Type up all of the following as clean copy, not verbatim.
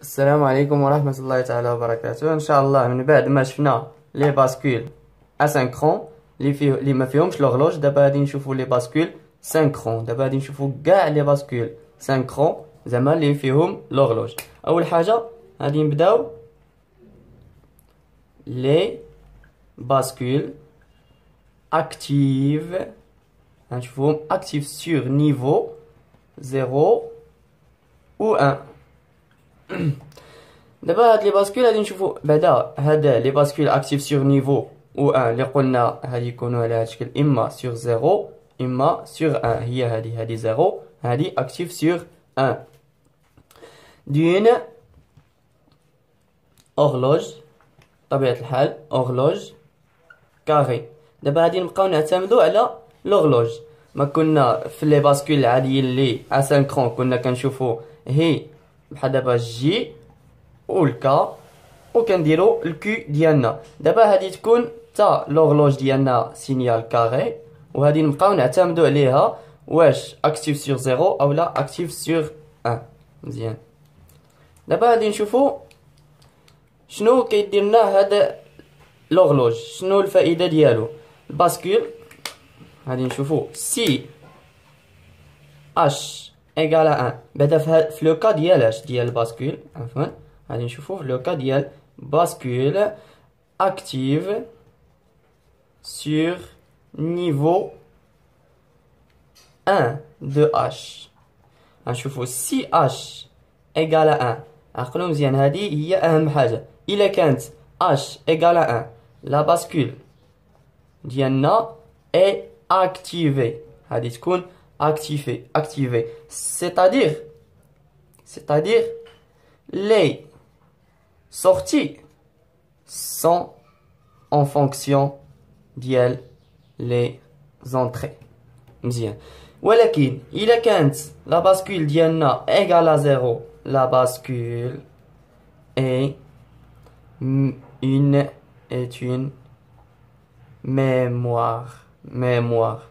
السلام عليكم ورحمة الله تعالى وبركاته. ان شاء الله من بعد ما شفنا لي باسكول اسانكرون اللي ما فيهمش لوغلوج، دابا غادي نشوفوا لي باسكول سانكرون. دابا غادي نشوفوا كاع لي باسكول سانكرون زعما اللي فيهم لوغلوج. اول حاجه غادي نبداو لي باسكول اكتيف، غنشوفوهم اكتيف سور نيفو 0 و 1. دابا هاد لي باسكول غادي نشوفو بعدا هاد لي باسكول اكتيف سور نيفو و 1 اللي قلنا غادي يكونوا على هاد الشكل، اما سور 0 اما سور 1. هي هادي 0، هادي اكتيف سور 1 دون اورلوج. طبيعة الحال اورلوج كاري. دابا غادي نبقاو نعتمدوا على لوغلوج. ما كنا في لي باسكول العاديين اللي اسانكرون كنا كنشوفوا هي بحال دابا جي والكا وكنديرو الكي ديالنا. دابا هادي تكون تا لوغلوج ديالنا سينيال كاري، وهادي نبقاو نعتمدوا عليها واش اكتيف سور 0 او لا اكتيف سور 1. مزيان. دابا غادي نشوفو شنو كيدير لنا هاد لوغلوج، شنو الفائده ديالو. الباسكول غادي نشوفو سي اش ايكال 1. بعدا في لو كا ديال اش ديال الباسكول، عفوا غادي نشوفو في لو كا ديال باسكول اكتيف سور نيفو 1 دو اش. غنشوفو سي اش ايكال 1. عقلو مزيان، هادي هي اهم حاجه. الا كانت اش ايكال 1 لا باسكول ديالنا اي اكتيفي، غادي تكون activé, c'est-à-dire les sorties sont en fonction ديال les entrées. مزيان. ولكن إلا كانت لا باسكول ديالنا égal à 0، la bascule est une mémoire.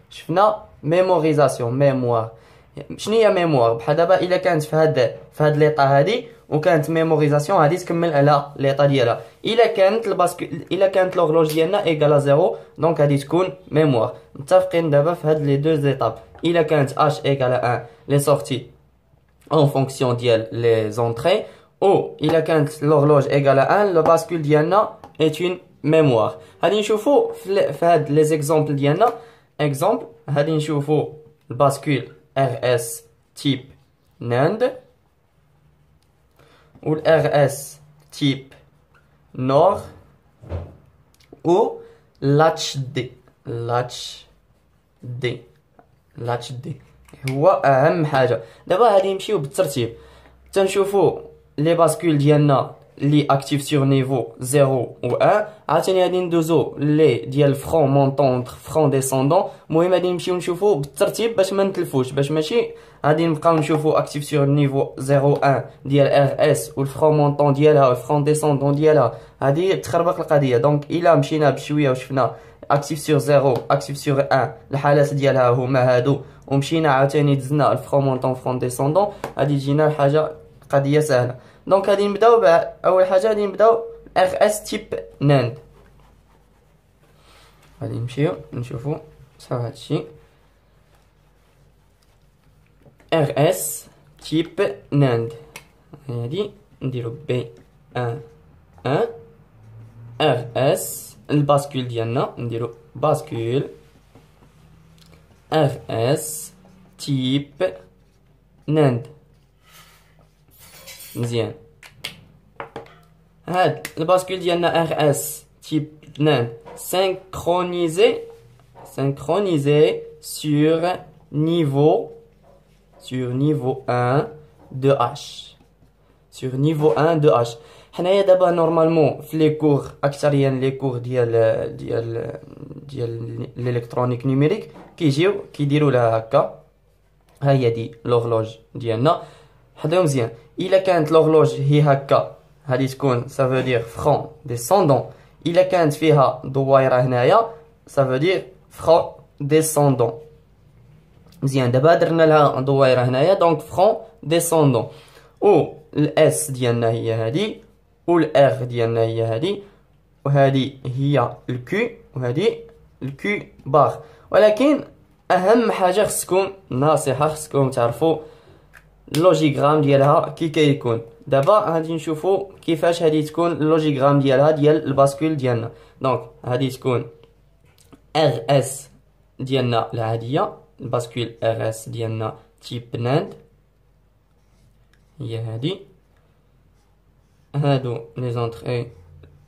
شفنا ميموريزاسيون ميموار. شنو هي ميموار؟ بحال دابا الا كانت في هاد ليطا هادي وكانت ميموريزاسيون غادي تكمل على ليطا ديالها. الا كانت لوغلوج ديالنا ايكال 0 دونك غادي تكون ميموار. متفقين دابا في هاد لي دو زيتاب. الا كانت اش ايكال 1 لي سورتي اون فونكسيون ديال لي زونطري، او الا كانت لوغلوج ايكال 1 لو باسكول ديالنا ايت اون ميموار. غادي نشوفو في هاد لي زيكزامبل ديالنا. اكزامبل غادي نشوفو الباسكول ار اس تيب ناند و الار اس تيب نور و لاتش دي هو اهم حاجه. دابا غادي نمشيو بالترتيب تنشوفو لي باسكول ديالنا لي اكتيف سور نيفو 0 و 1. عاوتاني غادي ندوزو لي ديال فرون مونطون فرون ديسوندون. المهم غادي نمشيو نشوفو بالترتيب باش ما نتلفوش، باش ماشي غادي نبقاو نشوفو اكتيف سور نيفو 0 1 ديال ار اس والفرون مونطون ديالها والفرون ديسوندون ديالها، غادي تخربق القضيه. دونك الا مشينا بشويه وشفنا اكتيف سور 0 اكتيف سور 1 الحالات ديالها هما هادو، ومشينا عاوتاني دزنا الفرون مونطون فرون ديسوندون، غادي تجينا الحاجه قضيه سهله. دونك غادي نبداو اول حاجه غادي نبداو ار اس تيب ناند. غادي نمشيو نشوفو صافي هادشي ار اس تيب ناند. هادي نديرو بي 1 1 ار اس. الباسكول ديالنا نديرو باسكول ار اس تيب ناند. مزيان. هاد الباسكول ديالنا ار اس تيب ناند synchronisé sur niveau 1 de H. sur niveau 1 de H. حنايا دابا نورمالمون في لي كور اكثريا لي كور ديال الالكترونيك نيميريك كيديروا لها هكا. ها هي دي لوغلوج ديالنا. حضروا مزيان. الا كانت لوغلوج هي هكا هادي تكون سافو دير فرون ديسوندون. الا كانت فيها دويره هنايا سافو دير فرون ديسوندون. مزيان. دابا درنا لها دويره هنايا دونك فرون ديسوندون. و الاس ديالنا هي هادي، و الار ديالنا هي هادي، وهادي هي الكيو، وهادي الكيو بار. ولكن اهم حاجه خصكم نصيحه خصكم تعرفوا اللوجيغرام ديالها كي كيكون. دابا غادي نشوفوا كيفاش هادي تكون اللوجيغرام ديالها ديال الباسكول ديالنا. دونك هادي تكون ار اس ديالنا العاديه، الباسكول ار اس ديالنا تيب ناند هي هادي. هادو لي زونطري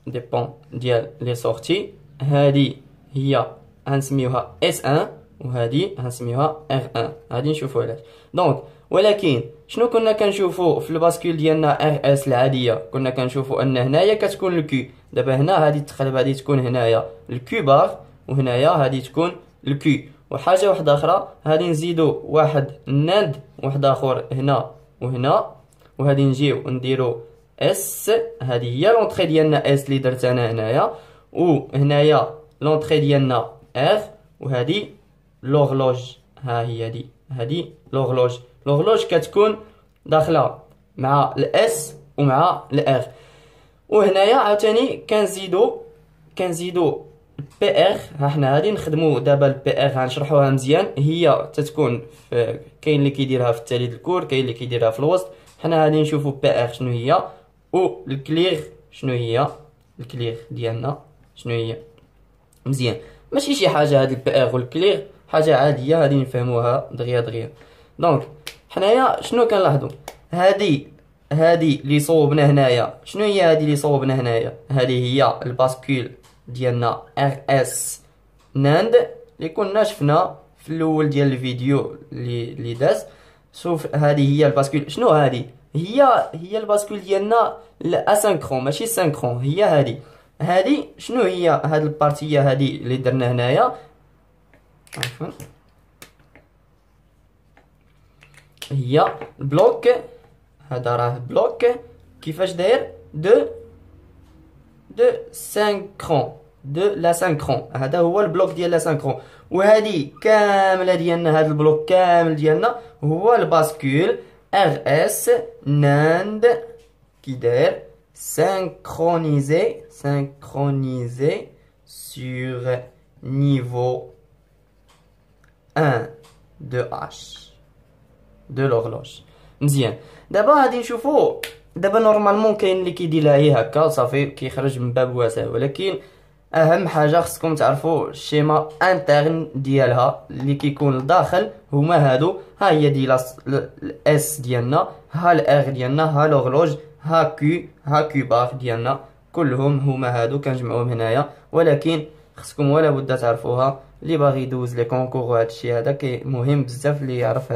ديبون ديال لي سورتي. هادي هي غنسميوها اس 1 وهادي غنسميوها ار 1. غادي نشوفوا علاش. دونك ولكن شنو كنا كنشوفوا في الباسكول ديالنا ار اس العاديه؟ كنا كنشوفوا ان هنايا كتكون الكيو. دابا هنا غادي تقلب، غادي تكون هنايا الكيو بار، وهنايا غادي تكون الكيو. وحاجه واحده اخرى غادي نزيدو واحد ناند واحد اخر هنا وهنا، وغادي نجيو نديرو اس. هذه هي لونطري ديالنا اس اللي درت انا هنايا، وهنايا لونطري ديالنا ار، وهذه لوغلوج. ها هي دي، هذه لوغلوج. لوغلوج كتكون داخله مع الاس ومع الار. وهنايا عاوتاني كنزيدو بي ار. ها حنا غادي نخدمو دابا البي ار، غنشرحوها مزيان. هي تتكون في كاين اللي كيديرها في التالي الكور، كاين اللي كيديرها في الوسط. حنا غادي نشوفو بي ار شنو هي، و الكلير شنو هي. الكلير ديالنا شنو هي مزيان. ماشي شي حاجه هاد البي ار والكلير، حاجه عاديه غادي نفهموها دغيا. دونك حنايا شنو كنلاحظوا؟ هادي اللي صوبنا هنايا، شنو هي هادي اللي صوبنا هنايا؟ هادي هي الباسكول ديالنا ار اس ناند اللي كنا شفنا في الاول ديال الفيديو اللي داز. شوف هادي هي الباسكول. شنو هادي؟ هي الباسكول ديالنا الاسynchron ماشي سينكرون. هي هادي شنو هي؟ هاد البارتيه هادي اللي درنا هنايا عفوا هي بلوك. هذا راه بلوك كيفاش داير دو سينكرون، دو لا سينكرون. هذا هو البلوك ديال لا سينكرون. وهذه كامله ديالنا، هذا البلوك كامل ديالنا هو الباسكول ار اس ناند كي داير synchronisé sur niveau 1 de H de l'horloge. مزيان. دابا غادي نشوفوا دابا نورمالمون كاين اللي كيديرها غير هكا صافي كيخرج من باب واسع، ولكن اهم حاجه خصكم تعرفوا الشيما انترن ديالها اللي كيكون لداخل هما هادو. ها هي دي الاس ديالنا، ها الار ديالنا، ها لوغلوج، ها كيو بار ديالنا، كلهم هما هادو كنجمعوهم هنايا. ولكن خصكم ولا بد تعرفوها. اللي باغي يدوز لي كونكور وهذا الشيء هذا مهم بزاف اللي يعرف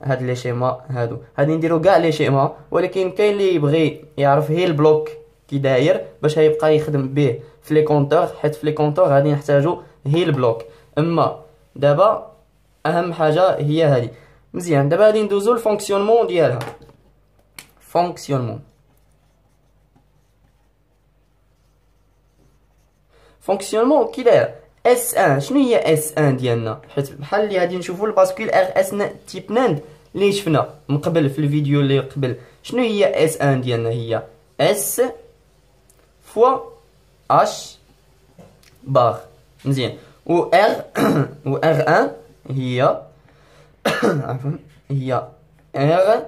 هاد لي شيما هادو. غادي نديرو كاع لي شيما، ولكن كاين اللي يبغي يعرف هي البلوك كي داير باش يبقى يخدم به في لي كونتور، حيت في لي كونتور غادي نحتاجو هي البلوك. اما دابا اهم حاجه هي هادي. مزيان. دابا غادي ندوزو الفونكسيونمون ديالها. فونكسيونمون كي داير اس 1. شنو هي اس 1 ديالنا؟ حيت بحال اللي غادي نشوفوا الباسكول ار اس تيب ناند اللي شفنا من قبل في الفيديو اللي قبل. شنو هي اس 1 ديالنا؟ هي اس فوا اش بار. مزيان. و ار 1 هي عفوا هي ار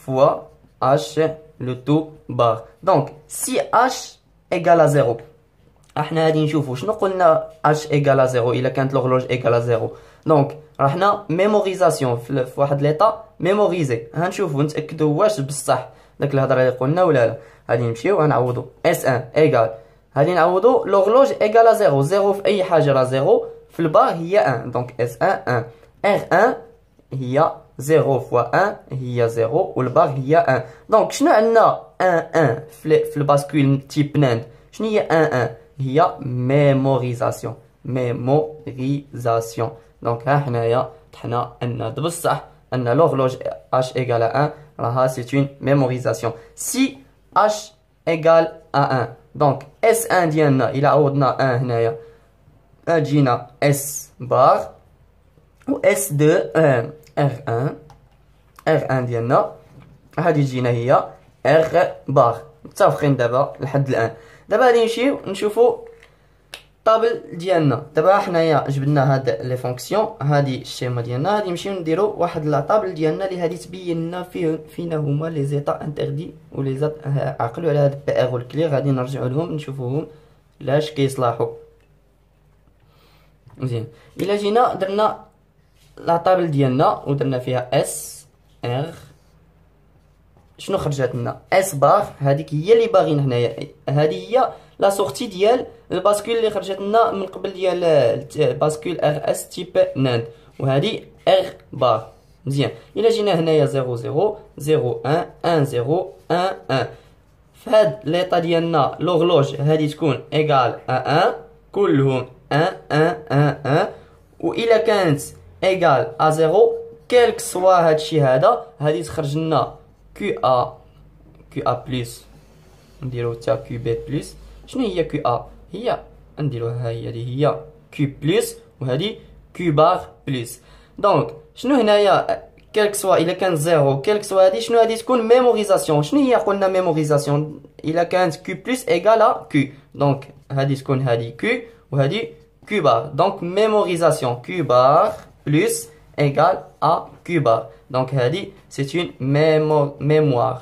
فوا اش لو تو بار. دونك سي اش ايكال 0. احنا غادي نشوفوا شنو قلنا اش ايكال 0 الا كانت لوغلوج ايكال 0. دونك رحنا ميموريزاسيون في واحد ليطا ميموريزي. هنشوفوا نتاكدوا واش بصح داك الهضره اللي قلنا ولا لا. غادي نمشيو غنعوضوا اس 1 ايكال، غادي نعوضوا لوغلوج ايكال 0. 0 في اي حاجه راه 0، في البار هي 1. دونك اس 1 1 ار 1 هي 0 فوا 1 هي 0، والبار هي 1. دونك شنو عندنا 1 1 في الباسكول تيب ناند؟ شنو هي 1 1؟ هي ميموريزاسيون. دونك ها حنايا طحنا ان بصح ان لوغلوج اش ايكال 1 راها سي اون ميموريزاسيون. سي اش ايكال 1 دونك اس 1 ديالنا الى عوضنا 1 هنايا اجينا اس بار، و اس 2 ار 1 ديالنا هادي تجينا هي ار بار. متفقين دابا لحد الان؟ دابا غادي نمشيو نشوفو الطابل ديالنا. دابا حنايا جبنا هاد لي فونكسيون، هادي الشيما ديالنا، غادي نمشيو نديرو واحد لا طابل ديالنا اللي غادي تبين لنا فينا هما لي زيتا انتردي و لي زيت. عقلوا على هاد بي ار والكلير، غادي نرجعوا لهم نشوفوهم لاش كيصلاحوا. مزيان، الا جينا درنا لا طابل ديالنا ودرنا فيها اس ار، شنو خرجت لنا؟ اس بار. هذيك هي اللي باغيين هنايا، هذه هي لا سورتي ديال الباسكول اللي خرجت لنا من قبل ديال باسكول ار اس تيب ناند، وهذه ار بار. مزيان، الا جينا هنايا 0 0 0 1 1 0 1 1، فهاد ليطا ديالنا لوغلوج هذه تكون ايكال 1 كلهم 1 1 1 1، والا كانت ايكال ا 0 كيلك سوا هادشي هذا، هذه تخرج لنا كيو ا بلس، نديرو تا كيو بي بلس. شنو هي كيو ا؟ هي نديروها هي هي كيو بلس، وهذه كيو بار بلس. دونك شنو هنايا كيلك سوا الا كان زيرو كيلك سوا هذه شنو غادي تكون؟ ميموريزاسيون. شنو هي قلنا ميموريزاسيون؟ الا كانت كيو بلس ايكال كيو، دونك هذه تكون هذه كيو وهذه كيو بار. دونك ميموريزاسيون كيو بار بلس égal à Q bar. Donc هذه c'est une mémoire.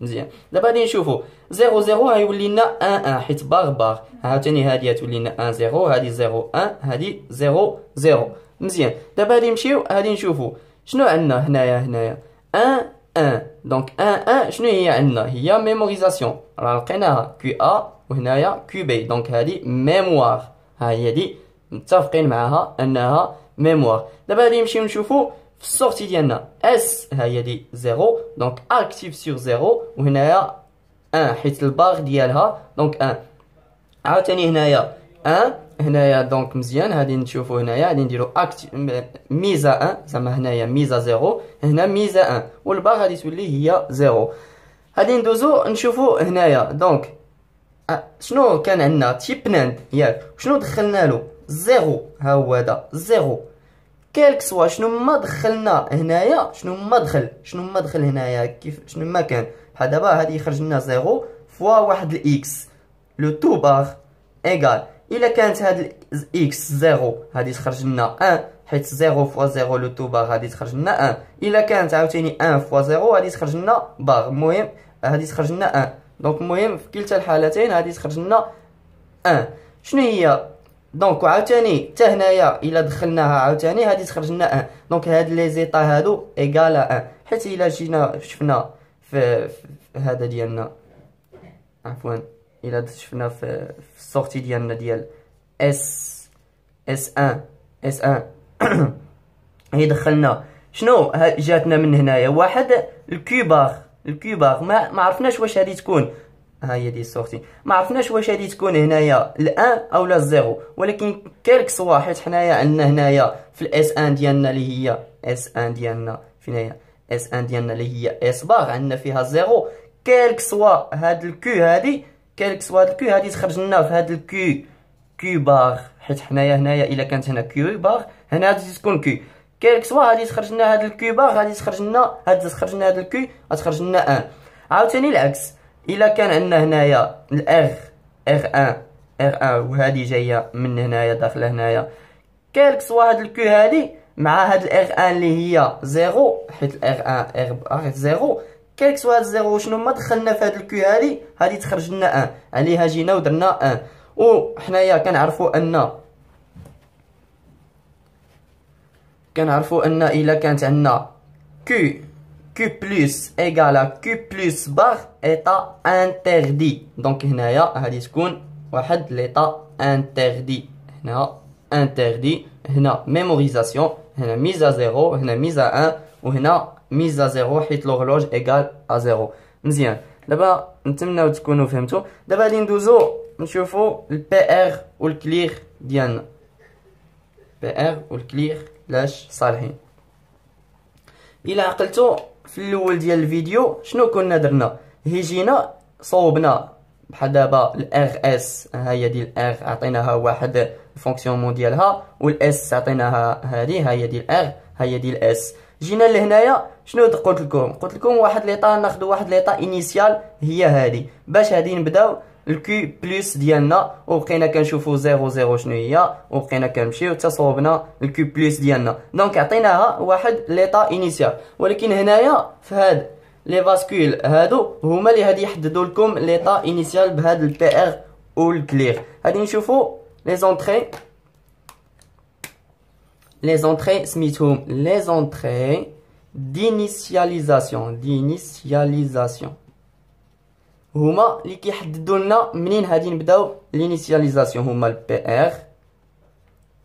مزيان، دابا غادي نشوفوا 0 0 غيولي لنا 1 1 حيت بار بار. عاوتاني هذه غتولي لنا 1 0، هذه 0 1، هذه 0 0. مزيان، دابا غادي نمشيو غادي نشوفوا شنو عندنا هنايا 1 1. دونك 1 1 شنو هي عندنا؟ هي ميموريزاسيون، راه لقيناها كيو ا وهنايا كيو بي. دونك هذه ميموار، ها هي دي متفقين معاها انها ميموار. دابا غادي نمشيو نشوفو في السورتي ديالنا اس، ها هي دي 0 دونك اكتيف سور 0، وهنايا 1 حيت الباغ ديالها دونك 1. عاوتاني هنايا 1 هنايا. دونك مزيان، غادي نشوفو هنايا غادي نديرو اكتيف ميزا 1، زعما هنايا ميزا 0 هنا ميزا 1، والباغ غادي تولي هي 0. غادي ندوزو نشوفو هنايا دونك شنو كان عندنا؟ تيب ناند ياك، شنو دخلنا له؟ 0. ها هو هذا 0 كيلك سوا شنو ما دخلنا هنايا، شنو ما دخل هنايا، كيف شنو ما كان. بحال دابا هادي يخرج لنا 0 فوا واحد الاكس لو تو باغ ايكال. الا كانت هاد الاكس 0 هادي تخرج لنا 1 حيت 0 فوا 0 لو تو باغ هادي تخرج لنا 1. الا كانت عاوتاني 1 فوا 0 هادي تخرج لنا باغ. المهم هادي تخرج لنا 1. دونك المهم في كلتا الحالتين هادي تخرج لنا 1. شنو هي؟ دونك عاوتاني حتى هنايا الا دخلناها عاوتاني هادي تخرج لنا 1. دونك هاد لي زيطا هادو ايكال 1، حيت الا جينا شفنا في هذا ديالنا، عفوا الا شفنا في السورتي ديالنا ديال اس 1 هي دخلنا شنو جاتنا من هنايا؟ واحد الكيوبار ما عرفناش واش هادي تكون. ها هي دي السورتي، ما عرفناش واش هادي تكون هنايا الان او لا الزيرو، ولكن كالك سوا حيت حنايا عندنا هنايا في الاس ان ديالنا اللي هي اس ان ديالنا، فين هي اس ان ديالنا اللي هي اس بار عندنا فيها زيرو. كالك سوا هاد الكيو هادي، كالك سوا هاد الكيو هادي تخرج لنا في هاد الكيو بار، حيت حنايا هنايا الا كانت هنا كيو بار هنا غادي تكون كيو. كالك سوا غادي تخرج لنا هاد الكيو بار، غادي تخرج لنا هاد الكيو غتخرج لنا 1. عاوتاني العكس، الا كان عندنا هنايا الار 1 وهذه جايه من هنايا داخله هنايا، كالك سوا هاد الكيو هادي مع هاد الار 1 اللي هي زيرو، حيت الار 1 زيرو، كالك سوا هاد الزيرو شنو ما دخلنا في هاد الكيو هادي هادي تخرج لنا 1 عليها، جينا ودرنا 1. وحنايا كنعرفوا ان الا كانت عندنا Q plus égale à Q plus bar état interdit. Donc هنايا غادي تكون واحد l'état interdit. هنا interdit، هنا mémorisation، هنا mise à 0، هنا mise à 1، وهنا mise à 0 حيت l'horloge égale à 0. مزيان، دابا نتمناو تكونوا فهمتوا. دابا غادي ندوزو نشوفوا البي ار والكلير ديالنا. بي ار والكلير لاش صالحين. الا عقلتو في الاول ديال الفيديو شنو كنا درنا؟ هي جينا صوبنا بحال دابا الار اس، ها هي ديال الار عطيناها واحد الفونكسيونمون ديالها، والاس عطيناها هذه، ها هي ديال الار، ها هي ديال الاس. جينا لهنايا شنو قلت لكم واحد ليطا، ناخذ واحد ليطا انيسيال هي هذه، باش هذه نبداو الكيو بلس ديالنا، وبقينا كنشوفوا 0 0 شنو هي، وبقينا كنمشيو حتى صوبنا الكيو بلس ديالنا. دونك عطيناها واحد ليطا انيسيال، ولكن هنايا في هاد لي باسكول هادو هما اللي غادي يحددوا لكم ليطا انيسيال بهاد البي ار او الكلير. غادي نشوفوا لي زونطري سميتهم لي زونطري d'initialisation هما اللي كيحددوا لنا منين غادي نبداو l'initialisation، هما البي ار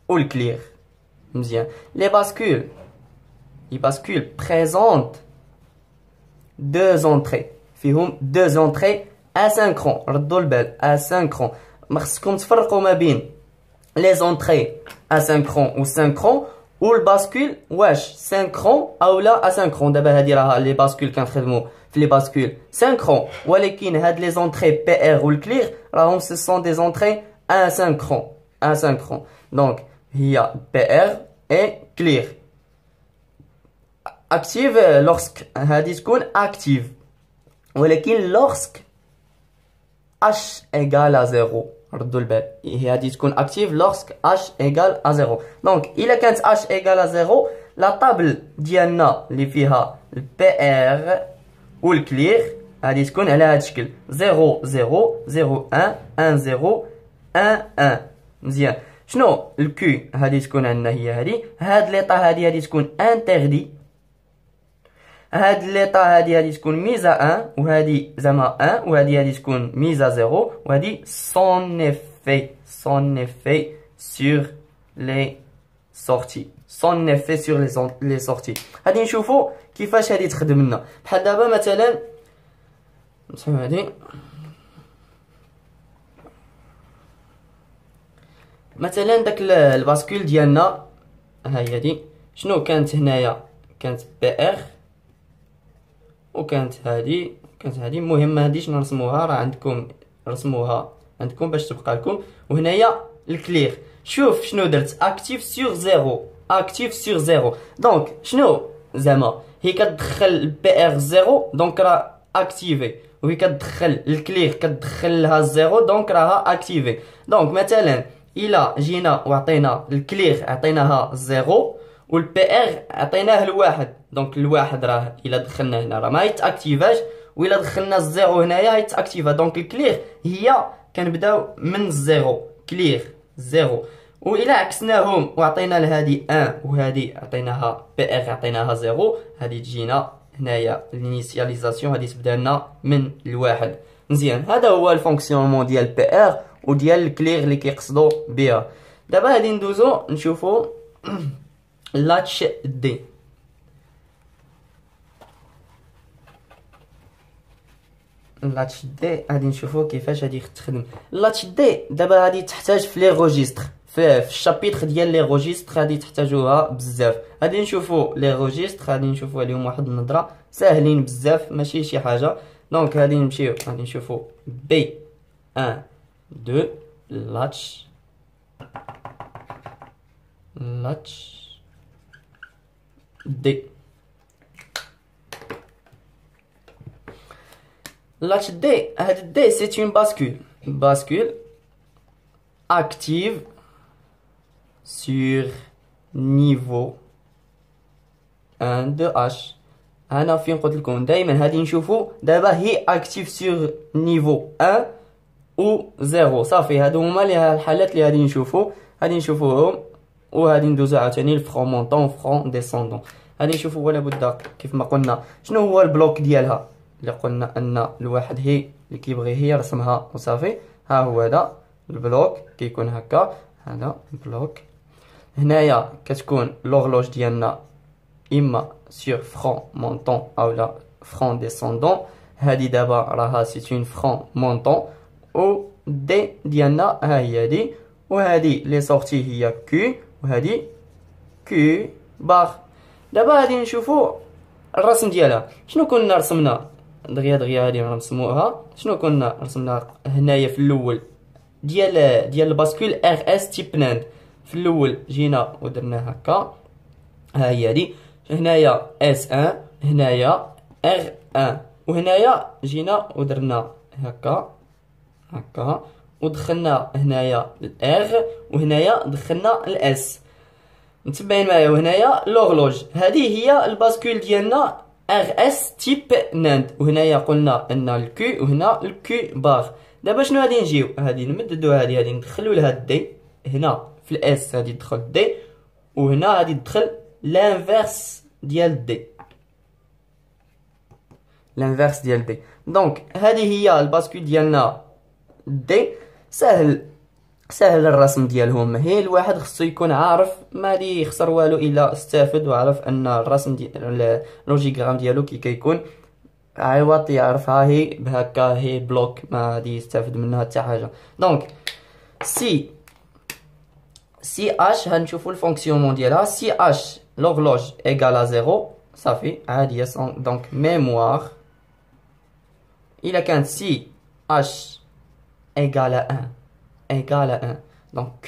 و الكلير. مزيان. لي باسكول بريزونت دو زونطري، فيهم دو زونطري اسينكرون، ردوا البال اسينكرون. ما خصكم تفرقوا ما بين لي زونطري اسينكرون و سينكرون والباسكول واش سينكرون او لا اسينكرون. دابا هادي راها لي باسكول كنخدموا في لي باسكول سينكرون، ولكن هاد لي زونطري بي ار والكلير راهم سي سون دي زونطري اسينكرون. دونك هي بي ار اي كلير. اكتيف لورسك هادي تكون اكتيف، ولكن لورسك h égale à 0. ردوا البال، هي غادي تكون اكتيف لورسك h égale à 0. دونك الا كانت h égale à 0 لا طابل ديالنا اللي فيها البي ار والكلير غادي تكون على هاد الشكل 0 0 0 1 1 0 1 1. مزيان. شنو الكيو غادي تكون عندنا هي هادي، هاد ليطا هادي غادي تكون انتردي، هاد ليطا هادي غادي تكون ميزا 1 وهادي زعما 1 وهادي غادي تكون ميزا 0 وهادي سون افي سور لي سورتي، سون افي سور لي سورتي. غادي نشوفوا كيفاش هادي تخدم لنا. بحال دابا مثلا نمسحو هادي، مثلا داك الباسكول ديالنا ها هي هادي، شنو كانت هنايا؟ كانت بي ار وكانت هادي المهم ما هاديش نرسموها، راه عندكم رسموها عندكم باش تبقى لكم. وهنايا الكلير، شوف شنو درت اكتيف سور 0 اكتيف سور 0. دونك شنو زعما هي كتدخل البي ار 0 دونك راه اكتيفي، وهي كتدخل الكلير كتدخل لها 0 دونك راها اكتيفي. دونك مثلا الا جينا وعطينا الكلير عطيناها 0 والبي ار عطيناه الواحد، دونك الواحد راه الا دخلنا هنا راه ما يتاكتيفاش، والا دخلنا الزيرو هنايا يتاكتيفا. دونك الكلير هي كنبداو من الزيرو، كلير زيرو. والا عكسناهم وعطينا لهادي 1 وهادي عطيناها بي ار عطيناها 0، هادي تجينا هنايا الانيسياليزاسيون هادي تبدا لنا من الواحد. مزيان. هذا هو الفونكسيونمون ديال بي ار وديال الكلير اللي كيقصدوا بها. دابا غادي ندوزو نشوفو لاتش دي. لاتش دي غادي نشوفو كيفاش غادي تخدم. لاتش دي دابا غادي تحتاج في لي روجيستر، في الشابيتر ديال لي روجيستر غادي تحتاجوها بزاف. غادي نشوفو لي روجيستر غادي نشوفو عليهم واحد النظره، ساهلين بزاف ماشي شي حاجه. دونك غادي نمشيو غادي نشوفو بي 1 2 لاتش دي. لاتش دي هاد الدي سي اون باسكول active sur niveau 1 de h. انا فين قلت لكم دائما هادي نشوفوا دابا هي اكتيف سور نيفو 1 و 0. صافي هادو هما الحالات اللي غادي نشوفوهم وغادي ندوزو عاوتاني الفرون مونطون فرون ديسوندون. غادي نشوفوا ولا بد كيف ما قلنا شنو هو البلوك ديالها اللي قلنا ان الواحد هي اللي كيبغي هي رسمها وصافي. ها هو هذا البلوك كيكون هكا، هذا البلوك. هنايا كتكون لوغلوج ديالنا اما سور فرون مونطون او لا فرون ديسوندون. هادي دابا راها سي اون فرون مونطون و دي ديالنا ها هي هادي، وهادي لي سورتي هي كيو وهادي كيو بار. دابا غادي نشوفو الرسم ديالها. شنو كنا رسمنا دغيا غادي نرسموها. شنو كنا رسمنا هنايا في الاول ديال الباسكول ار اس تيب ناند. في الاول جينا ودرنا هكا، ها هي هادي. هنايا S1 هنايا R1 وهنايا جينا ودرنا هكا هكا ودخلنا هنايا R وهنايا دخلنا S. متبعين معايا؟ وهنايا لوغلوج. هذه هي الباسكول ديالنا RS تيب ناند. وهنايا قلنا ان الكي وهنا الكي بار. دابا شنو غادي نجيو؟ غادي نمددو هادي ندخلو لها الدي هنا في الاس، غادي تدخل دي وهنا غادي تدخل لانفيرس ديال دي، لانفيرس ديال دي. دونك هذه هي الباسكول ديالنا دي. سهل الرسم ديالهم. هي الواحد خصو يكون عارف، ما غادي يخسر والو الا استفد وعرف ان الرسم ديال اللوجيغرام ديالو كي كيكون عوض يعرفها هي بهكا، هي بلوك ما غادي يستافد منها حتى حاجه. دونك سي اش غنشوفوا الفونكسيونمون ديالها. سي اش لوغلوج ايغال زيرو صافي عاديه. دونك ميموار الا كانت سي اش ايغال 1 égale à 1. Donc Q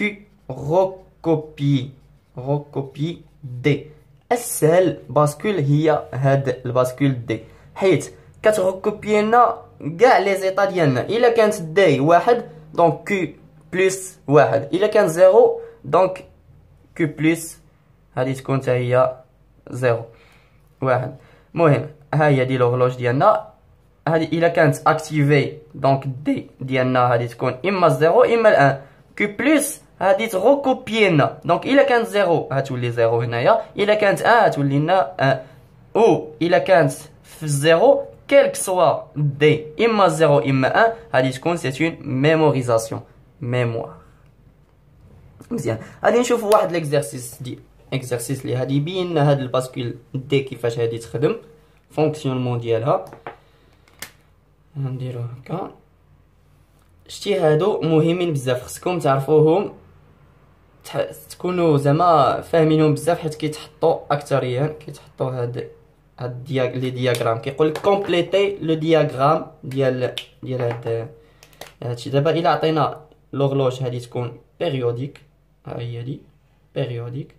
recopie D. السهل باسكول هي هاد الباسكول دي، حيت كتركوبي لنا كاع لي زيطا ديالنا. الا كانت دي واحد دونك كيو بلس واحد، الا كان زيرو دونك كيو بلس هادي تكون حتى هي زيرو واحد. المهم ها هي دي لوغلوج ديالنا. هادي الا كانت اكتيفي دونك دي ديالنا هادي تكون اما زيرو اما الان. كي بلس هادي تغوكوبي لنا، دونك الا كانت زيرو هتولي زيرو هنايا، الا كانت ان هتولي لنا ان. او الا كانت في الزيرو كيلك سوا دي اما زيرو اما ان هادي تكون سي اون ميموريزاسيون ميموار. مزيان غادي نشوفوا واحد ليكزارسيس اكزارسيس اللي غادي يبين لنا هاد الباسكول دي كيفاش هادي تخدم فونكسيونمون ديالها. نديرو هكا. شتي هادو مهمين بزاف، خصكم تعرفوهم، تكونوا زعما فاهمينهم بزاف، حيت كيتحطوا اكثريا كيتحطوا هاد لي دياغرام. كيقول لك كومبليتي لو دياغرام ديال هادشي. دابا الا عطينا لوغلوج هادي تكون بيريوديك، ها هي دي بيريوديك.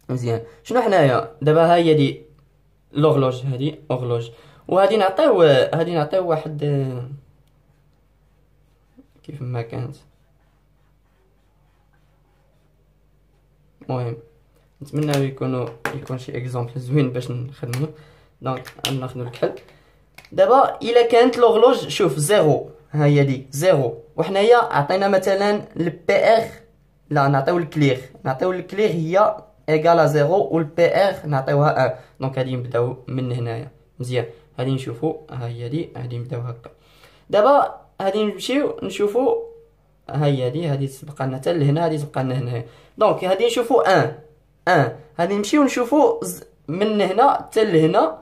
مزيان شنو حنايا دابا؟ ها هي دي لوغلوج، هادي اورلوج، وهادي نعطيو واحد كيف ما كانت. المهم نتمنى يكون شي اكزامبل زوين باش نخدمو. دونك ناخدو الكحل. دابا الا كانت لوغلوج شوف زيرو، ها هي دي زيرو، وحنايا عطينا مثلا البي ار، لا نعطيو الكلير هي ايغال زيرو والبي ار نعطيوها 1. دونك غادي نبداو من هنايا. مزيان غادي نشوفو ها هي دي، غادي نبداو هكا. دابا غادي نمشيو نشوفو ها هي دي، غادي تبقى لنا حتى لهنا، غادي تبقى لنا هنايا. دونك غادي نشوفو 1 غادي نمشيو نشوفو من هنا حتى لهنا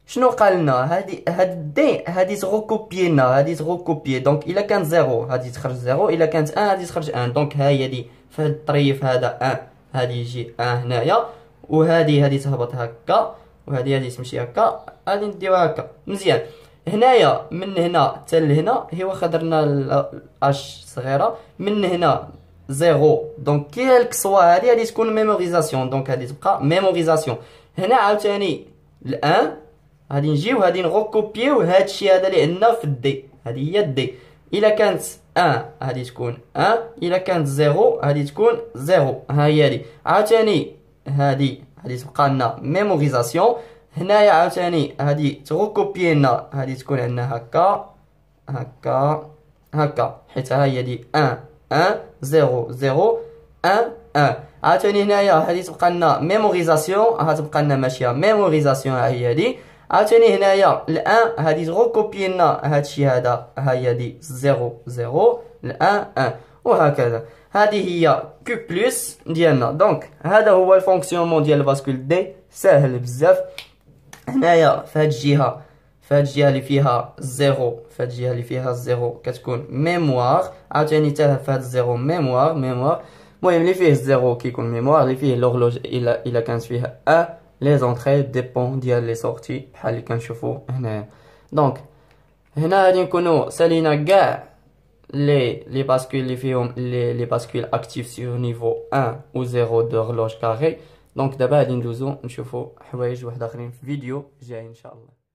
شنو قال لنا. هاد دي هادي تغوكوبي لنا، هادي تغوكوبي. دونك الا كانت زيرو غادي تخرج زيرو، الا كانت 1 غادي تخرج 1. دونك ها هي دي في هاد الطريف هذا 1 هادي يجي هنايا، وهادي تهبط هكا، وهادي تمشي هكا، غادي نديوها هكا. مزيان هنايا من هنا حتى لهنا هي واخا درنا اش صغيره من هنا زيرو. دونك كيلك سوا هادي تكون ميموريزاسيون، دونك هادي تبقى ميموريزاسيون. هنا عاوتاني الان غادي نجيو غادي نغوكوبيو هادشي هذا اللي عندنا في الدي، هادي هي الدي. الا كانت 1 غادي تكون 1، الا كانت زيرو غادي تكون زيرو. ها هي دي عاوتاني هادي تبقى لنا ميموريزاسيون. هنايا عاوتاني هادي تغوكوبي لنا، هادي تكون عندنا هكا هكا هكا، حيت ها هي دي 1 1 0 0 1 1. عاوتاني هنايا هادي تبقى لنا ميموريزاسيون، غتبقى لنا ماشيه ميموريزاسيون. ها هي دي عاوتاني هنايا الان هادي تغوكوبي لنا هادشي هذا، ها هي دي 0 0 الان 1 وهكذا. هذه هي كيو بلس ديالنا. دونك هذا هو الفونكسيونمون ديال الباسكول دي، ساهل بزاف. هنايا في هاد الجهه اللي فيها الزيرو، في هاد الجهه اللي فيها الزيرو كتكون ميموار، عاوتاني حتى في هاد الزيرو ميموار. المهم اللي فيه الزيرو كيكون ميموار، اللي فيه لوغلوج الا كانت فيها 1 لي زونطري ديبون ديال لي سورتي بحال اللي كنشوفو هنايا. دونك هنا غادي نكونو سالينا كاع les bascules اللي فيهم les bascules actifs sur niveau 1 ou 0 d'horloge carrée. Donc d'abord غادي ندوزو نشوفو حوايج واحد اخرين في فيديو جاي ان شاء الله.